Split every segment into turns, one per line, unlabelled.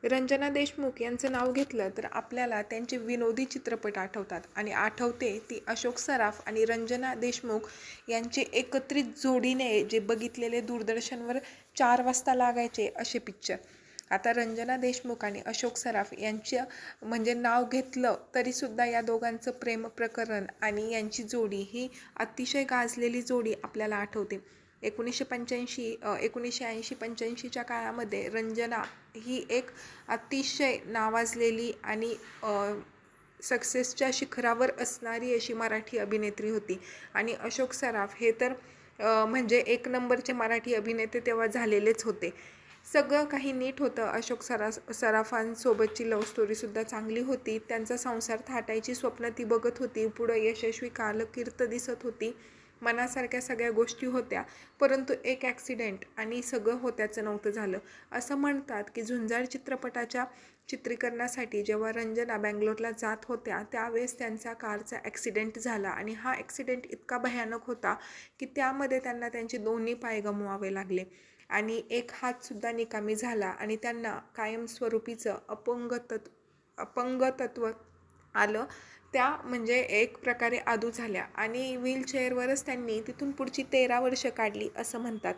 रंजना देशमुख यांचं नाव घेतलं तर आपल्याला त्यांचे विनोदी चित्रपट आठवतात आणि आठवते ती अशोक सराफ आणि रंजना देशमुख यांचे एकत्रित जोडीने जे बघितलेले दूरदर्शनवर 4 वाजता लागायचे असे पिक्चर. आता रंजना देशमुख आणि अशोक सराफ यांचं म्हणजे नाव घेतलं तरीसुद्धा या दोघांचं प्रेम प्रकरण आणि यांची जोडी ही अतिशय गाजलेली जोडी आपल्याला आठवते. 1980-85च्या काळामध्ये रंजना ही एक अतिशय नावाजलेली आणि सक्सेसच्या शिखरावर असणारी अशी मराठी अभिनेत्री होती. आणि अशोक सराफ हे तर म्हणजे एक नंबरचे मराठी अभिनेते तेव्हा झालेलेच होते. सगळं काही नीट होतं. अशोक सराफांसोबतची लव्ह स्टोरीसुद्धा चांगली होती. त्यांचा संसार थाटायची स्वप्न ती बघत होती. पुढं यशस्वी कालकीर्त दिसत होती. मनासारख्या सगळ्या गोष्टी होत्या, परंतु एक ॲक्सिडेंट आणि सगळं होत्याचं नव्हतं झालं. असं म्हणतात की झुंजार चित्रपटाच्या चित्रीकरणासाठी जेव्हा रंजना बँगलोरला जात होत्या त्यावेळेस त्यांचा कारचा ॲक्सिडेंट झाला आणि हा ॲक्सिडेंट इतका भयानक होता की त्यामध्ये त्यांना त्यांचे दोन्ही पाय गमवावे लागले आणि एक हातसुद्धा निकामी झाला आणि त्यांना कायमस्वरूपीचं अपंगत्व आलं. त्या म्हणजे एक प्रकारे आदू झाल्या आणि व्हीलचेअरवरच त्यांनी तिथून पुढची 13 वर्ष काढली असं म्हणतात.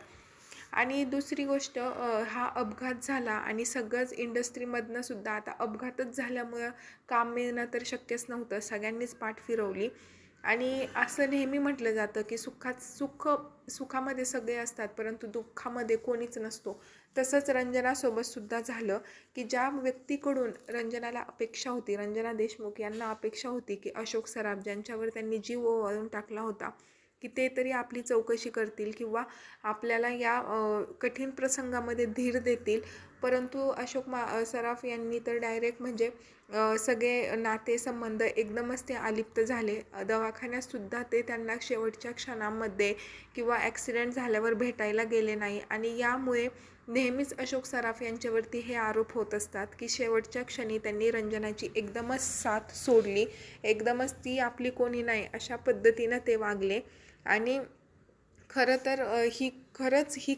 आणि दुसरी गोष्ट, हा अपघात झाला आणि सगळंच इंडस्ट्रीमधनं सुद्धा आता अपघातच झाल्यामुळं काम मिळणं तर शक्यच नव्हतं. सगळ्यांनीच पाठ फिरवली आणि असं नेहमी म्हटलं जातं की सुखामध्ये सगळे असतात परंतु दुःखामध्ये कोणीच नसतो. तसंच रंजनासोबतसुद्धा झालं की ज्या व्यक्तीकडून रंजनाला अपेक्षा होती, रंजना देशमुख यांना अपेक्षा होती की अशोक सराफ ज्यांच्यावर त्यांनी जीव ओवाळून टाकला होता की ते तरी आपली चौकशी करतील किंवा आपल्याला या कठीण प्रसंगामध्ये धीर देतील, परंतु सराफ यांनी तर डायरेक्ट म्हणजे सगळे नातेसंबंध एकदमच ते अलिप्त झाले. दवाखान्यातसुद्धा ते त्यांना शेवटच्या क्षणांमध्ये किंवा ॲक्सिडेंट झाल्यावर भेटायला गेले नाही आणि यामुळे नेहमीच अशोक सराफ यांच्यावरती हे आरोप होत असतात की शेवटच्या क्षणी त्यांनी रंजनाची एकदमच साथ सोडली, एकदमच ती आपली कोणी नाही अशा पद्धतीनं ते वागले. आणि खरं तर ही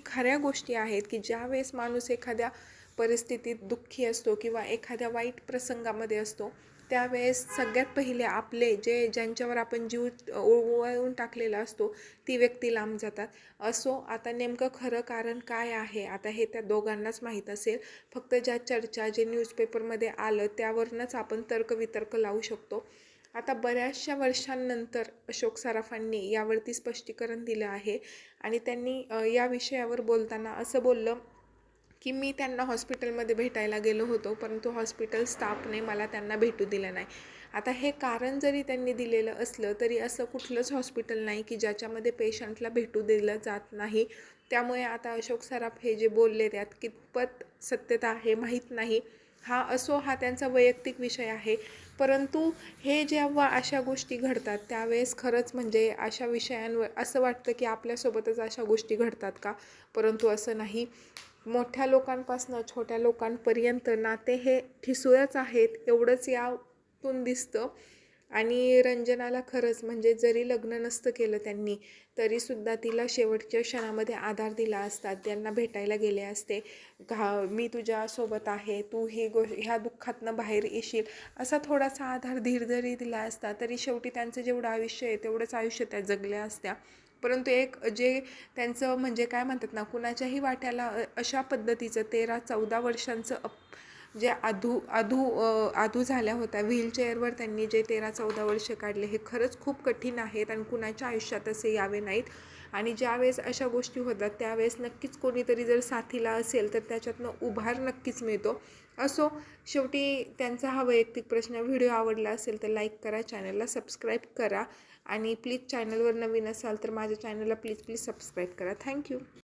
खऱ्या गोष्टी आहेत की ज्यावेळेस माणूस एखाद्या परिस्थितीत दुःखी असतो किंवा एखाद्या वाईट प्रसंगामध्ये असतो त्यावेळेस सगळ्यात पहिले आपले ज्यांच्यावर आपण जीव ओवाळून टाकलेला असतो ती व्यक्ती लांब जातात. असो, आता नेमकं खरं कारण काय आहे आता हे त्या दोघांनाच माहीत असेल. फक्त ज्या चर्चा जे न्यूजपेपरमध्ये आलं त्यावरूनच आपण तर्कवितर्क लावू शकतो. आता बऱ्याचशा वर्षांनंतर अशोक सराफांनी यावरती स्पष्टीकरण दिलं आहे आणि त्यांनी या विषयावर बोलताना असं बोललं की मी त्यांना हॉस्पिटलमध्ये भेटायला गेलो होतो परंतु हॉस्पिटल स्टाफने मला त्यांना भेटू दिलं नाही. आता हे कारण जरी त्यांनी दिलेलं असलं तरी असं कुठलंच हॉस्पिटल नाही की ज्याच्यामध्ये पेशंटला भेटू दिलं जात नाही. त्यामुळे आता अशोक सराफ हे जे बोलले त्यात कितपत सत्यता आहे माहीत नाही. हा त्यांचा वैयक्तिक विषय आहे, परंतु हे जेव्हा अशा गोष्टी घडतात त्यावेळेस खरंच म्हणजे अशा विषयांवर असं वाटतं की आपल्यासोबतच अशा गोष्टी घडतात का, परंतु असं नाही. मोठ्या लोकांपासून छोट्या लोकांपर्यंत नाते हे ठिसूळच आहेत एवढंच यातून दिसतं. आणि रंजनाला खरंच म्हणजे जरी लग्न नसतं केलं त्यांनी तरीसुद्धा तिला शेवटच्या क्षणामध्ये आधार दिला असता, त्यांना भेटायला गेले असते, मी तुझ्यासोबत आहे, तू ह्या दुःखातनं बाहेर येशील असा थोडासा आधार धीर जरी दिला असता तरी शेवटी त्यांचं जेवढं आयुष्य आहे तेवढंच आयुष्य त्या जगल्या असत्या. परंतु एक जे त्यांचं म्हणजे काय म्हणतात ना, कुणाच्याही वाट्याला अशा पद्धतीचं 13-14 वर्षांचं जे आधू झाल्या होत्या व्हीलचेअरवर त्यांनी जे 13-14 वर्ष काढले हे खरंच खूप कठीण आहेत आणि कुणाच्या आयुष्यात असे यावे नाहीत. आणि ज्यावेळेस अशा गोष्टी होतात त्यावेळेस नक्कीच कोणीतरी जर साथीला असेल तर त्याच्यातनं उभार नक्कीच मिळतो. असो, शेवटी त्यांचा हा वैयक्तिक प्रश्न. व्हिडिओ आवडला असेल तर लाईक करा, चॅनलला सबस्क्राईब करा आणि प्लीज चॅनलवर नवीन असाल तर माझ्या चॅनलला प्लीज सबस्क्राईब करा. थँक्यू.